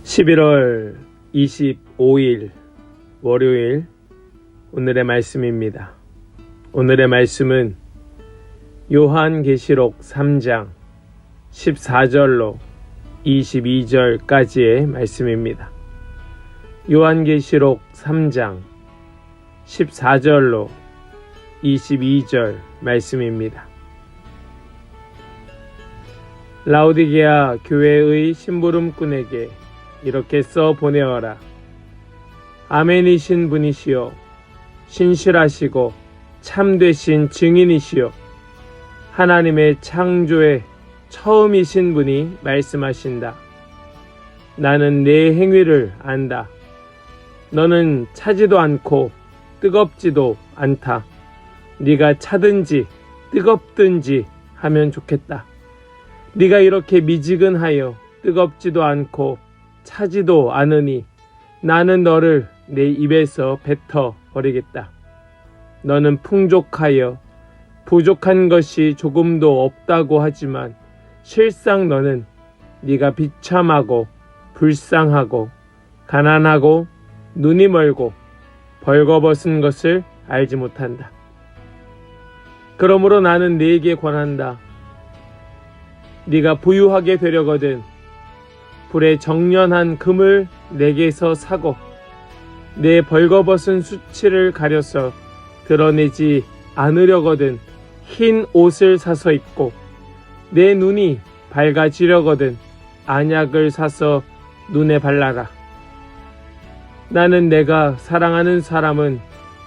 11월 25일 월요일 오늘의 말씀입니다. 오늘의 말씀은 요한계시록 3장 14절로 22절까지의 말씀입니다. 요한계시록 3장 14절로 22절 말씀입니다. 라오디게아 교회의 심부름꾼에게 이렇게 써 보내어라. 아멘이신 분이시요 신실하시고 참되신 증인이시요 하나님의 창조의 처음이신 분이 말씀하신다. 나는 네 행위를 안다. 너는 차지도 않고 뜨겁지도 않다. 네가 차든지 뜨겁든지 하면 좋겠다. 네가 이렇게 미지근하여 뜨겁지도 않고 차지도 않으니 나는 너를 내 입에서 뱉어 버리겠다. 너는 풍족하여 부족한 것이 조금도 없다고 하지만 실상 너는 네가 비참하고 불쌍하고 가난하고 눈이 멀고 벌거벗은 것을 알지 못한다. 그러므로 나는 네게 권한다. 네가 부유하게 되려거든 불에 정련한 금을 내게서 사고 내 벌거벗은 수치를 가려서 드러내지 않으려거든 흰 옷을 사서 입고 내 눈이 밝아지려거든 안약을 사서 눈에 발라라. 나는 내가 사랑하는 사람은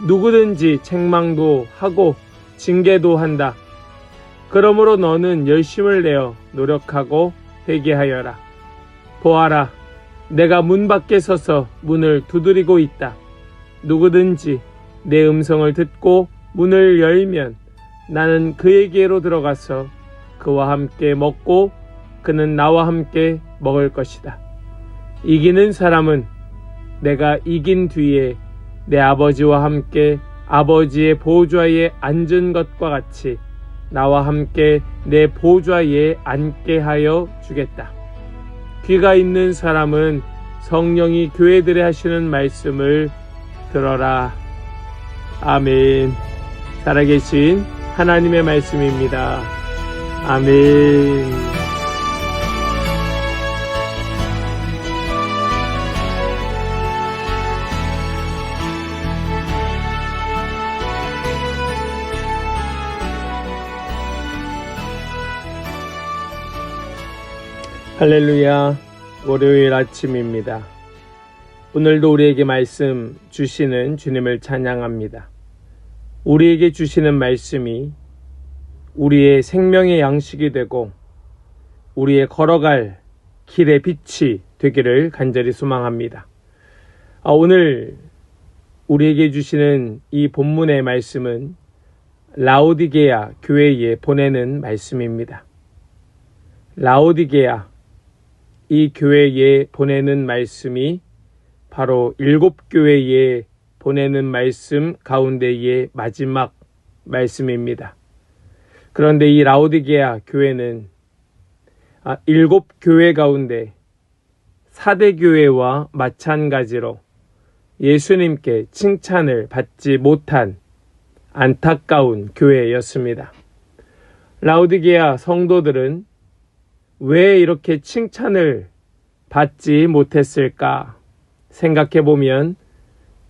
누구든지 책망도 하고 징계도 한다. 그러므로 너는 열심을 내어 노력하고 회개하여라. 보아라, 내가 문 밖에 서서 문을 두드리고 있다. 누구든지 내 음성을 듣고 문을 열면 나는 그에게로 들어가서 그와 함께 먹고 그는 나와 함께 먹을 것이다. 이기는 사람은 내가 이긴 뒤에 내 아버지와 함께 아버지의 보좌에 앉은 것과 같이 나와 함께 내 보좌에 앉게 하여 주겠다. 귀가 있는 사람은 성령이 교회들에 하시는 말씀을 들어라. 아멘. 살아계신 하나님의 말씀입니다. 아멘. 할렐루야. 월요일 아침입니다. 오늘도 우리에게 말씀 주시는 주님을 찬양합니다. 우리에게 주시는 말씀이 우리의 생명의 양식이 되고 우리의 걸어갈 길의 빛이 되기를 간절히 소망합니다. 오늘 우리에게 주시는 이 본문의 말씀은 라오디게아 교회에 보내는 말씀입니다. 라오디게아 이 교회에 보내는 말씀이 바로 7교회에 보내는 말씀 가운데의 마지막 말씀입니다. 그런데 이 라오디게아 교회는 7교회 가운데 4대 교회와 마찬가지로 예수님께 칭찬을 받지 못한 안타까운 교회였습니다. 라오디게아 성도들은 왜 이렇게 칭찬을 받지 못했을까 생각해보면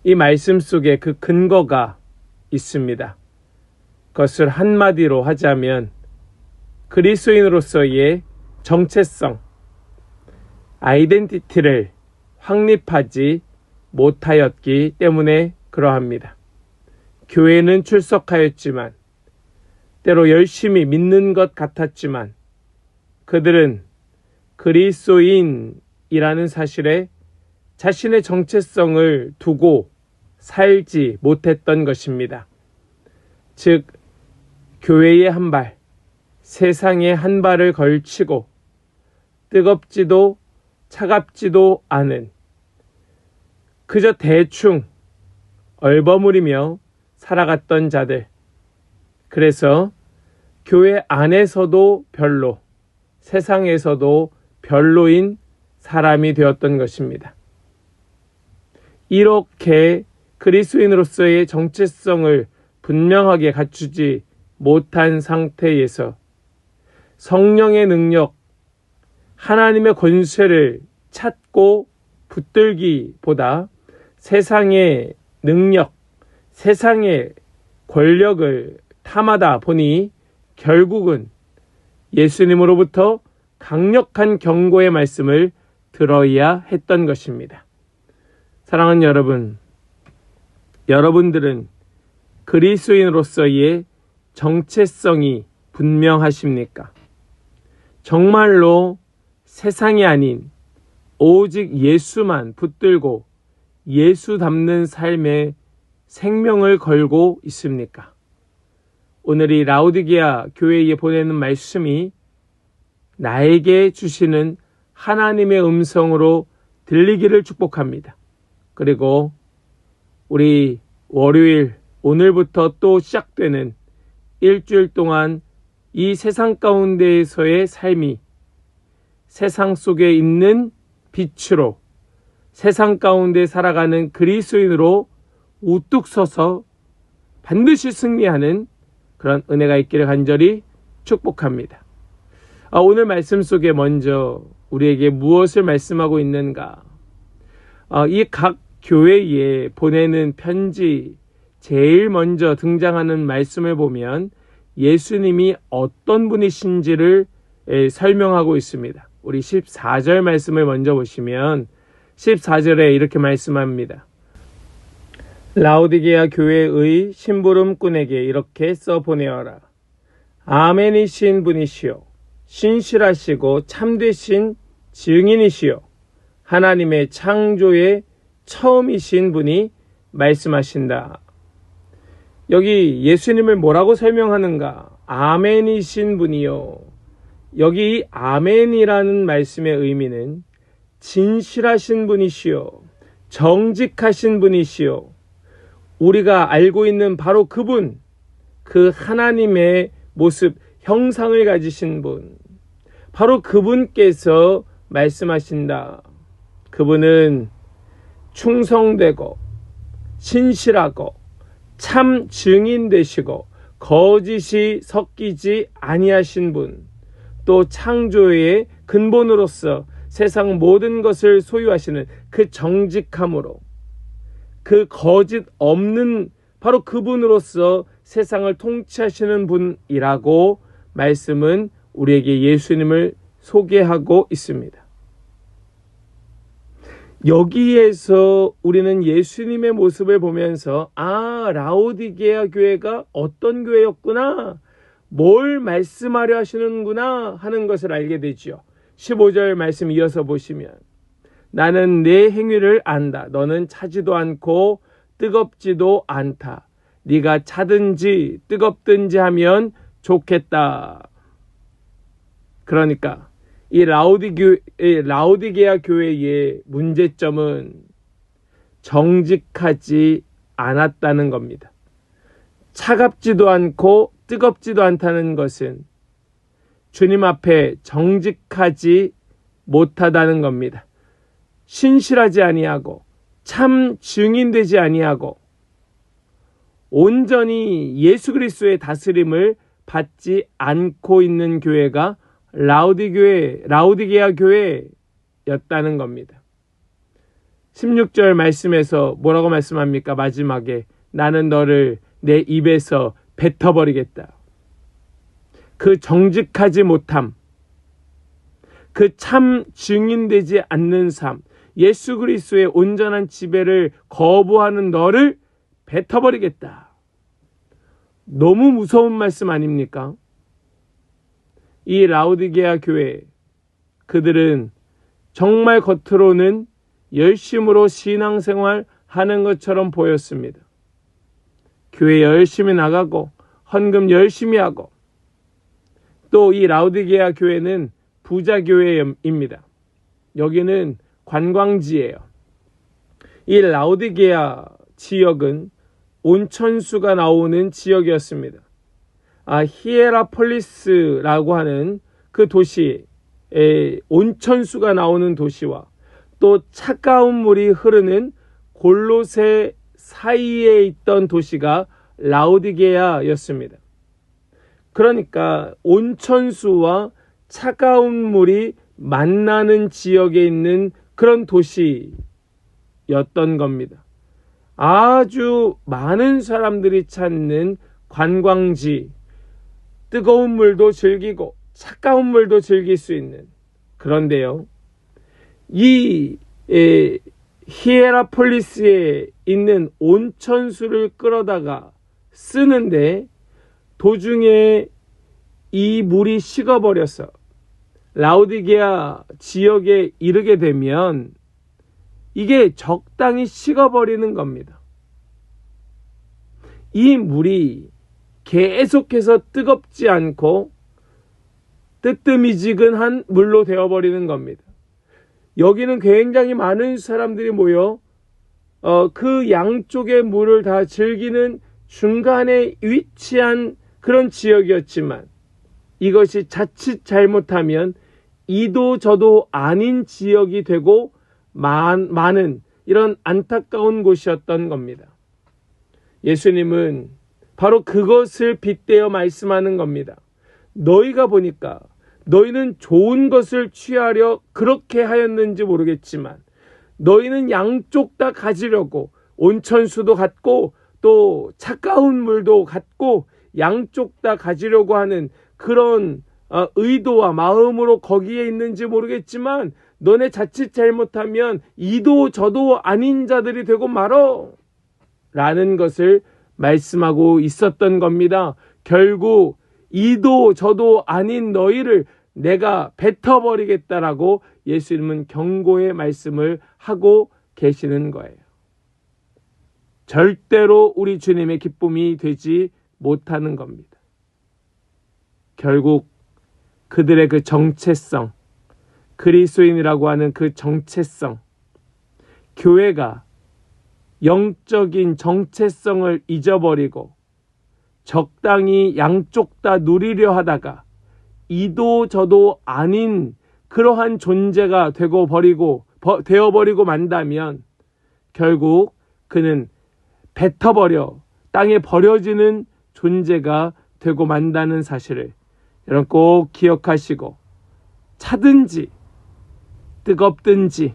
이 말씀 속에 그 근거가 있습니다. 그것을 한마디로 하자면 그리스도인으로서의 정체성, 아이덴티티를 확립하지 못하였기 때문에 그러합니다. 교회는 출석하였지만 때로 열심히 믿는 것 같았지만 그들은 그리스도인이라는 사실에 자신의 정체성을 두고 살지 못했던 것입니다. 즉, 교회의 한 발, 세상의 한 발을 걸치고 뜨겁지도 차갑지도 않은 그저 대충 얼버무리며 살아갔던 자들. 그래서 교회 안에서도 별로, 세상에서도 별로인 사람이 되었던 것입니다. 이렇게 그리스도인으로서의 정체성을 분명하게 갖추지 못한 상태에서 성령의 능력, 하나님의 권세를 찾고 붙들기보다 세상의 능력, 세상의 권력을 탐하다 보니 결국은 예수님으로부터 강력한 경고의 말씀을 들어야 했던 것입니다. 사랑하는 여러분, 여러분들은 그리스도인으로서의 정체성이 분명하십니까? 정말로 세상이 아닌 오직 예수만 붙들고 예수 닮는 삶에 생명을 걸고 있습니까? 오늘 이 라오디게아 교회에 보내는 말씀이 나에게 주시는 하나님의 음성으로 들리기를 축복합니다. 그리고 우리 월요일 오늘부터 또 시작되는 일주일 동안 이 세상 가운데에서의 삶이 세상 속에 있는 빛으로 세상 가운데 살아가는 그리스도인으로 우뚝 서서 반드시 승리하는 그런 은혜가 있기를 간절히 축복합니다. 오늘 말씀 속에 먼저 우리에게 무엇을 말씀하고 있는가? 이 각 교회에 보내는 편지 제일 먼저 등장하는 말씀을 보면 예수님이 어떤 분이신지를 설명하고 있습니다. 우리 14절 말씀을 먼저 보시면 14절에 이렇게 말씀합니다. 라오디게아 교회의 심부름꾼에게 이렇게 써보내어라. 아멘이신 분이시요 신실하시고 참되신 증인이시요 하나님의 창조의 처음이신 분이 말씀하신다. 여기 예수님을 뭐라고 설명하는가? 아멘이신 분이요. 여기 아멘이라는 말씀의 의미는 진실하신 분이시요 정직하신 분이시요 우리가 알고 있는 바로 그분, 그 하나님의 모습, 형상을 가지신 분, 바로 그분께서 말씀하신다. 그분은 충성되고 신실하고 참 증인 되시고 거짓이 섞이지 아니하신 분, 또 창조의 근본으로서 세상 모든 것을 소유하시는 그 정직함으로 그 거짓 없는 바로 그분으로서 세상을 통치하시는 분이라고 말씀은 우리에게 예수님을 소개하고 있습니다. 여기에서 우리는 예수님의 모습을 보면서 라오디게아 교회가 어떤 교회였구나, 뭘 말씀하려 하시는구나 하는 것을 알게 되죠. 15절 말씀 이어서 보시면 나는 내 행위를 안다. 너는 차지도 않고 뜨겁지도 않다. 네가 차든지 뜨겁든지 하면 좋겠다. 그러니까 이 라오디게아 교회의 문제점은 정직하지 않았다는 겁니다. 차갑지도 않고 뜨겁지도 않다는 것은 주님 앞에 정직하지 못하다는 겁니다. 신실하지 아니하고 참 증인되지 아니하고 온전히 예수 그리스도의 다스림을 받지 않고 있는 교회가 라오디게아 교회였다는 겁니다. 16절 말씀에서 뭐라고 말씀합니까? 마지막에 나는 너를 내 입에서 뱉어버리겠다. 그 정직하지 못함, 그 참 증인되지 않는 삶, 예수 그리스도의 온전한 지배를 거부하는 너를 뱉어버리겠다. 너무 무서운 말씀 아닙니까? 이 라오디게아 교회, 그들은 정말 겉으로는 열심으로 신앙생활 하는 것처럼 보였습니다. 교회 열심히 나가고 헌금 열심히 하고, 또 이 라오디게아 교회는 부자 교회입니다. 여기는 관광지예요. 이 라오디게아 지역은 온천수가 나오는 지역이었습니다. 히에라폴리스라고 하는 그 도시, 온천수가 나오는 도시와 또 차가운 물이 흐르는 골로새 사이에 있던 도시가 라오디게아였습니다. 그러니까 온천수와 차가운 물이 만나는 지역에 있는 그런 도시였던 겁니다. 아주 많은 사람들이 찾는 관광지, 뜨거운 물도 즐기고 차가운 물도 즐길 수 있는. 그런데요, 이 히에라폴리스에 있는 온천수를 끌어다가 쓰는데 도중에 이 물이 식어버려서 라오디게아 지역에 이르게 되면 이게 적당히 식어버리는 겁니다. 이 물이 계속해서 뜨겁지 않고 뜨뜨미지근한 물로 되어버리는 겁니다. 여기는 굉장히 많은 사람들이 모여 그 양쪽의 물을 다 즐기는 중간에 위치한 그런 지역이었지만 이것이 자칫 잘못하면 이도 저도 아닌 지역이 되고 많은 이런 안타까운 곳이었던 겁니다. 예수님은 바로 그것을 빗대어 말씀하는 겁니다. 너희가 보니까 너희는 좋은 것을 취하려 그렇게 하였는지 모르겠지만 너희는 양쪽 다 가지려고 온천수도 갖고 또 차가운 물도 갖고 양쪽 다 가지려고 하는 그런 의도와 마음으로 거기에 있는지 모르겠지만 너네 자칫 잘못하면 이도 저도 아닌 자들이 되고 말어 라는 것을 말씀하고 있었던 겁니다. 결국 이도 저도 아닌 너희를 내가 뱉어버리겠다라고 예수님은 경고의 말씀을 하고 계시는 거예요. 절대로 우리 주님의 기쁨이 되지 못하는 겁니다. 결국 그들의 그 정체성, 그리스도인이라고 하는 그 정체성, 교회가 영적인 정체성을 잊어버리고 적당히 양쪽 다 누리려 하다가 이도 저도 아닌 그러한 존재가 되어버리고 만다면 결국 그는 뱉어버려 땅에 버려지는 존재가 되고 만다는 사실을 여러분 꼭 기억하시고 차든지 뜨겁든지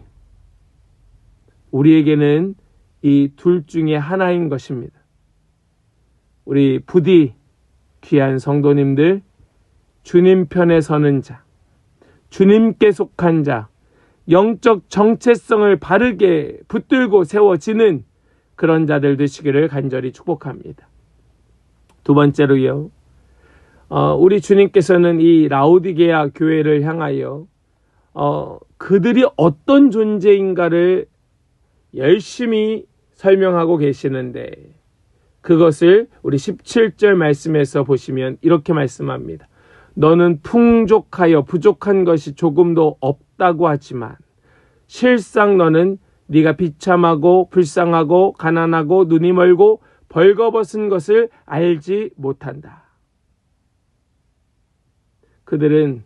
우리에게는 이 둘 중에 하나인 것입니다. 우리 부디 귀한 성도님들, 주님 편에 서는 자, 주님께 속한 자, 영적 정체성을 바르게 붙들고 세워지는 그런 자들 되시기를 간절히 축복합니다. 두 번째로요, 우리 주님께서는 이 라오디게아 교회를 향하여 그들이 어떤 존재인가를 열심히 설명하고 계시는데 그것을 우리 17절 말씀에서 보시면 이렇게 말씀합니다. 너는 풍족하여 부족한 것이 조금도 없다고 하지만 실상 너는 네가 비참하고 불쌍하고 가난하고 눈이 멀고 벌거벗은 것을 알지 못한다. 그들은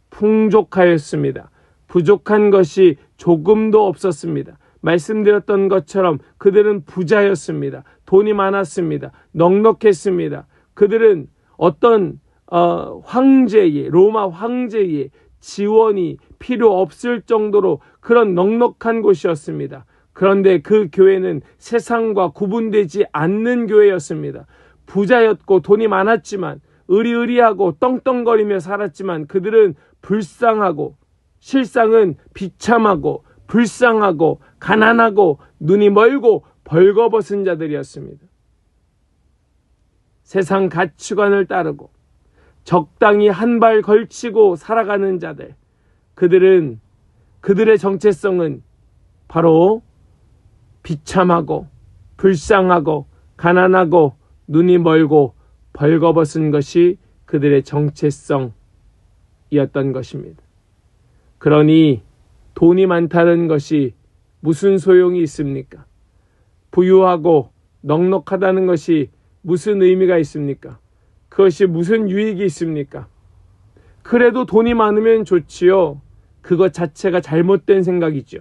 풍족하였습니다. 부족한 것이 조금도 없었습니다. 말씀드렸던 것처럼 그들은 부자였습니다. 돈이 많았습니다. 넉넉했습니다. 그들은 어떤 로마 황제의 지원이 필요 없을 정도로 그런 넉넉한 곳이었습니다. 그런데 그 교회는 세상과 구분되지 않는 교회였습니다. 부자였고 돈이 많았지만 의리의리하고 떵떵거리며 살았지만 그들은 불쌍하고 실상은 비참하고 불쌍하고 가난하고 눈이 멀고 벌거벗은 자들이었습니다. 세상 가치관을 따르고 적당히 한 발 걸치고 살아가는 자들, 그들의 정체성은 바로 비참하고 불쌍하고 가난하고 눈이 멀고 벌거벗은 것이 그들의 정체성이었던 것입니다. 그러니 돈이 많다는 것이 무슨 소용이 있습니까? 부유하고 넉넉하다는 것이 무슨 의미가 있습니까? 그것이 무슨 유익이 있습니까? 그래도 돈이 많으면 좋지요. 그것 자체가 잘못된 생각이죠.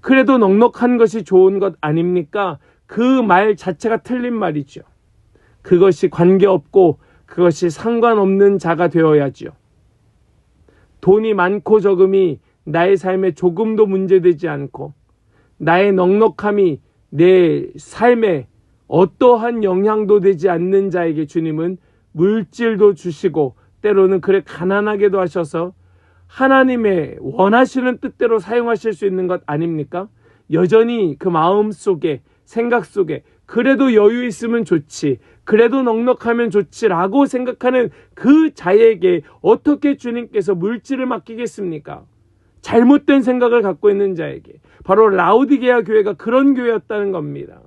그래도 넉넉한 것이 좋은 것 아닙니까? 그 말 자체가 틀린 말이죠. 그것이 관계없고 그것이 상관없는 자가 되어야죠. 돈이 많고 적음이 나의 삶에 조금도 문제되지 않고 나의 넉넉함이 내 삶에 어떠한 영향도 되지 않는 자에게 주님은 물질도 주시고 때로는 그래 가난하게도 하셔서 하나님의 원하시는 뜻대로 사용하실 수 있는 것 아닙니까? 여전히 그 마음 속에 생각 속에 그래도 여유 있으면 좋지, 그래도 넉넉하면 좋지라고 생각하는 그 자에게 어떻게 주님께서 물질을 맡기겠습니까? 잘못된 생각을 갖고 있는 자에게. 바로 라우디게아 교회가 그런 교회였다는 겁니다.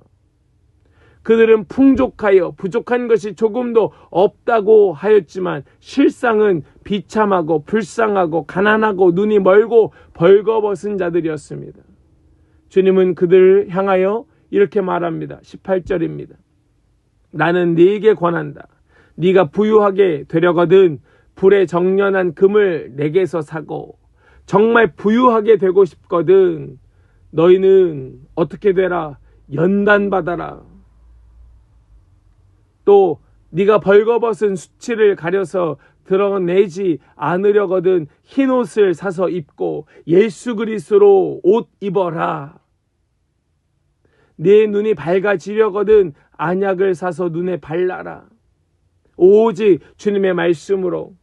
그들은 풍족하여 부족한 것이 조금도 없다고 하였지만 실상은 비참하고 불쌍하고 가난하고 눈이 멀고 벌거벗은 자들이었습니다. 주님은 그들을 향하여 이렇게 말합니다. 18절입니다. 나는 네게 권한다. 네가 부유하게 되려거든 불에 정련한 금을 내게서 사고 정말 부유하게 되고 싶거든 너희는 어떻게 되라? 연단받아라. 또 네가 벌거벗은 수치를 가려서 드러내지 않으려거든 흰 옷을 사서 입고 예수 그리스도로 옷 입어라. 네 눈이 밝아지려거든 안약을 사서 눈에 발라라. 오직 주님의 말씀으로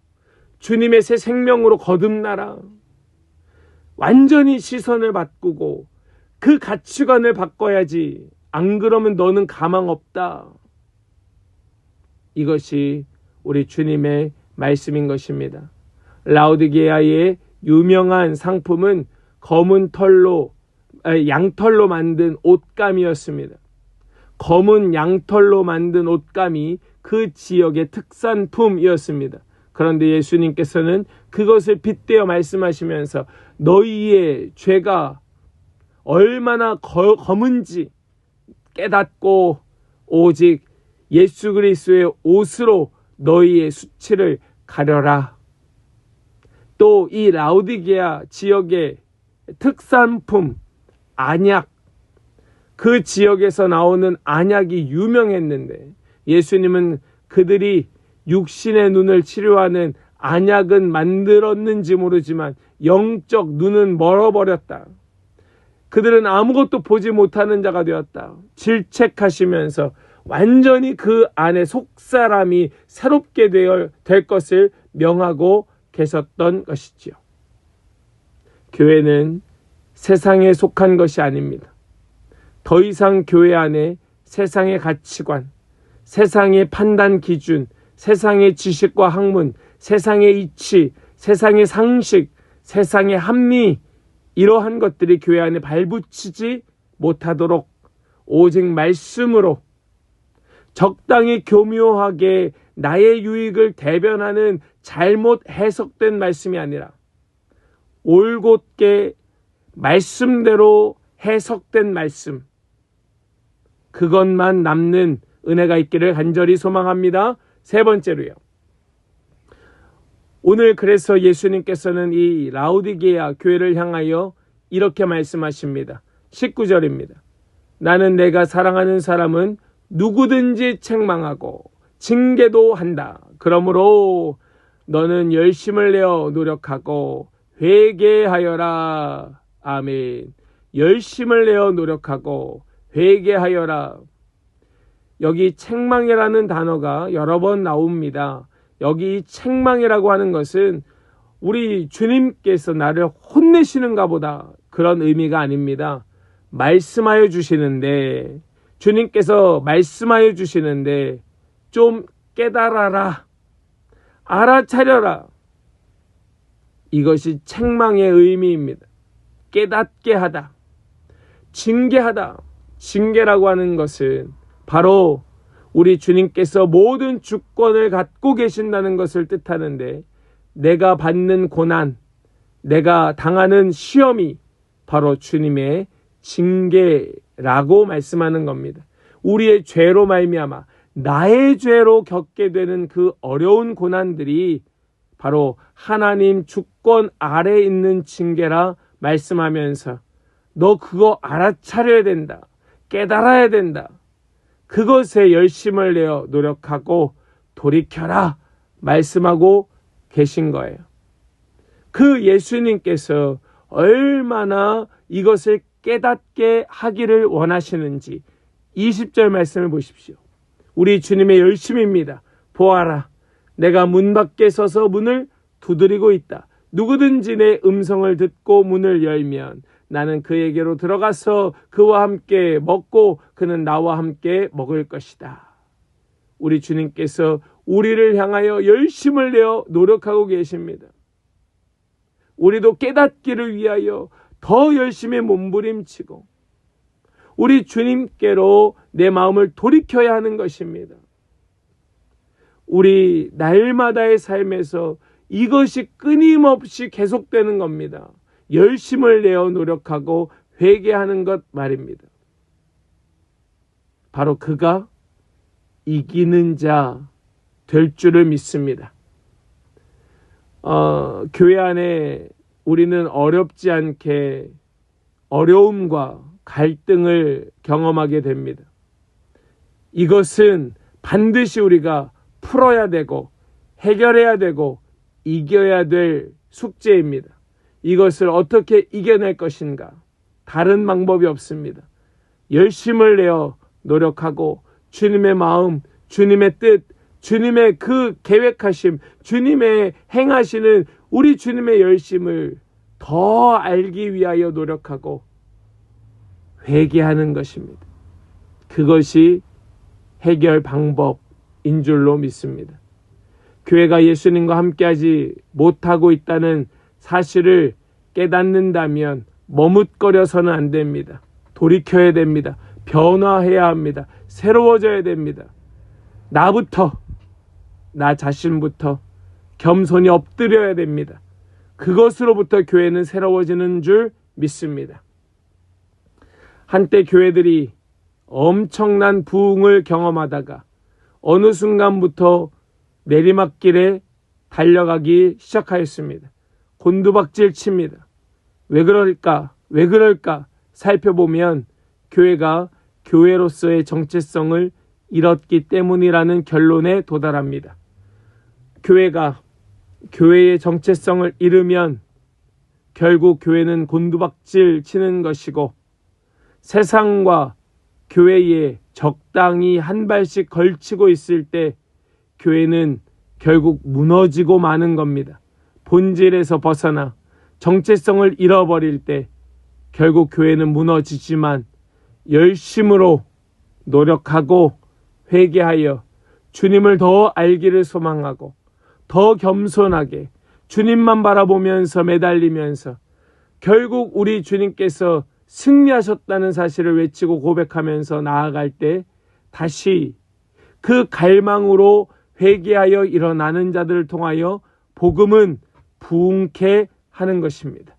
주님의 새 생명으로 거듭나라. 완전히 시선을 바꾸고 그 가치관을 바꿔야지. 안 그러면 너는 가망 없다. 이것이 우리 주님의 말씀인 것입니다. 라우디게아의 유명한 상품은 검은 양털로 만든 옷감이었습니다. 검은 양털로 만든 옷감이 그 지역의 특산품이었습니다. 그런데 예수님께서는 그것을 빗대어 말씀하시면서 너희의 죄가 얼마나 검은지 깨닫고 오직 예수 그리스도의 옷으로 너희의 수치를 가려라. 또 이 라우디게아 지역의 특산품 안약, 그 지역에서 나오는 안약이 유명했는데 예수님은 그들이 육신의 눈을 치료하는 안약은 만들었는지 모르지만 영적 눈은 멀어버렸다. 그들은 아무것도 보지 못하는 자가 되었다. 질책하시면서 완전히 그 안에 속사람이 새롭게 될 것을 명하고 계셨던 것이지요. 교회는 세상에 속한 것이 아닙니다. 더 이상 교회 안에 세상의 가치관, 세상의 판단 기준, 세상의 지식과 학문, 세상의 이치, 세상의 상식, 세상의 합리, 이러한 것들이 교회 안에 발붙이지 못하도록 오직 말씀으로 적당히 교묘하게 나의 유익을 대변하는 잘못 해석된 말씀이 아니라 올곧게 말씀대로 해석된 말씀, 그것만 남는 은혜가 있기를 간절히 소망합니다. 세 번째로요. 오늘 그래서 예수님께서는 이 라우디게아 교회를 향하여 이렇게 말씀하십니다. 19절입니다. 나는 내가 사랑하는 사람은 누구든지 책망하고 징계도 한다. 그러므로 너는 열심을 내어 노력하고 회개하여라. 아멘. 열심을 내어 노력하고 회개하여라. 여기 책망이라는 단어가 여러 번 나옵니다. 여기 책망이라고 하는 것은 우리 주님께서 나를 혼내시는가 보다 그런 의미가 아닙니다. 말씀하여 주시는데, 주님께서 말씀하여 주시는데 좀 깨달아라, 알아차려라. 이것이 책망의 의미입니다. 깨닫게 하다, 징계하다. 징계라고 하는 것은 바로 우리 주님께서 모든 주권을 갖고 계신다는 것을 뜻하는데, 내가 받는 고난, 내가 당하는 시험이 바로 주님의 징계라고 말씀하는 겁니다. 우리의 죄로 말미암아 나의 죄로 겪게 되는 그 어려운 고난들이 바로 하나님 주권 아래에 있는 징계라 말씀하면서 너 그거 알아차려야 된다. 깨달아야 된다. 그것에 열심을 내어 노력하고 돌이켜라 말씀하고 계신 거예요. 그 예수님께서 얼마나 이것을 깨닫게 하기를 원하시는지 20절 말씀을 보십시오. 우리 주님의 열심입니다. 보아라, 내가 문 밖에 서서 문을 두드리고 있다. 누구든지 내 음성을 듣고 문을 열면 나는 그에게로 들어가서 그와 함께 먹고 그는 나와 함께 먹을 것이다. 우리 주님께서 우리를 향하여 열심을 내어 노력하고 계십니다. 우리도 깨닫기를 위하여 더 열심히 몸부림치고 우리 주님께로 내 마음을 돌이켜야 하는 것입니다. 우리 날마다의 삶에서 이것이 끊임없이 계속되는 겁니다. 열심을 내어 노력하고 회개하는 것 말입니다. 바로 그가 이기는 자 될 줄을 믿습니다. 교회 안에 우리는 어렵지 않게 어려움과 갈등을 경험하게 됩니다. 이것은 반드시 우리가 풀어야 되고 해결해야 되고 이겨야 될 숙제입니다. 이것을 어떻게 이겨낼 것인가? 다른 방법이 없습니다. 열심을 내어 노력하고 주님의 마음, 주님의 뜻, 주님의 그 계획하심, 주님의 행하시는 우리 주님의 열심을 더 알기 위하여 노력하고 회개하는 것입니다. 그것이 해결 방법인 줄로 믿습니다. 교회가 예수님과 함께하지 못하고 있다는 사실을 깨닫는다면 머뭇거려서는 안 됩니다. 돌이켜야 됩니다. 변화해야 합니다. 새로워져야 됩니다. 나 자신부터 겸손히 엎드려야 됩니다. 그것으로부터 교회는 새로워지는 줄 믿습니다. 한때 교회들이 엄청난 부흥을 경험하다가 어느 순간부터 내리막길에 달려가기 시작하였습니다. 곤두박질 칩니다. 왜 그럴까 살펴보면 교회가 교회로서의 정체성을 잃었기 때문이라는 결론에 도달합니다. 교회가 교회의 정체성을 잃으면 결국 교회는 곤두박질 치는 것이고 세상과 교회에 적당히 한 발씩 걸치고 있을 때 교회는 결국 무너지고 마는 겁니다. 본질에서 벗어나 정체성을 잃어버릴 때 결국 교회는 무너지지만 열심으로 노력하고 회개하여 주님을 더 알기를 소망하고 더 겸손하게 주님만 바라보면서 매달리면서 결국 우리 주님께서 승리하셨다는 사실을 외치고 고백하면서 나아갈 때 다시 그 갈망으로 회개하여 일어나는 자들을 통하여 복음은 부흥케 하는 것입니다.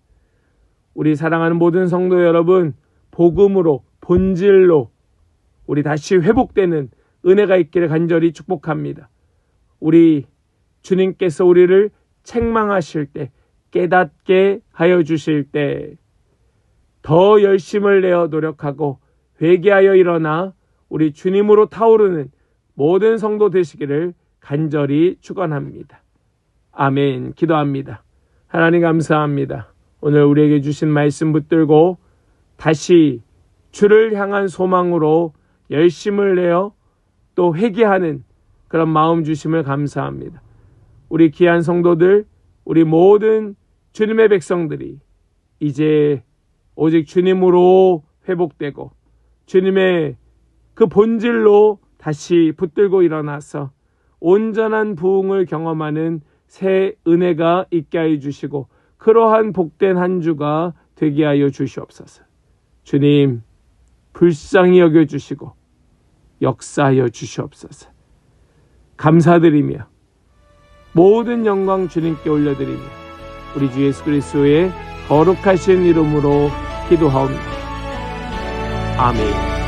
우리 사랑하는 모든 성도 여러분, 복음으로 본질로 우리 다시 회복되는 은혜가 있기를 간절히 축복합니다. 우리 주님께서 우리를 책망하실 때, 깨닫게 하여 주실 때 더 열심을 내어 노력하고 회개하여 일어나 우리 주님으로 타오르는 모든 성도 되시기를 간절히 축원합니다. 아멘. 기도합니다. 하나님 감사합니다. 오늘 우리에게 주신 말씀 붙들고 다시 주를 향한 소망으로 열심을 내어 또 회개하는 그런 마음 주심을 감사합니다. 우리 귀한 성도들, 우리 모든 주님의 백성들이 이제 오직 주님으로 회복되고 주님의 그 본질로 다시 붙들고 일어나서 온전한 부흥을 경험하는 새 은혜가 있게 하여 주시고 그러한 복된 한 주가 되게 하여 주시옵소서. 주님 불쌍히 여겨주시고 역사하여 주시옵소서. 감사드리며 모든 영광 주님께 올려드리며 우리 주 예수 그리스도의 거룩하신 이름으로 기도하옵나이다. 아멘.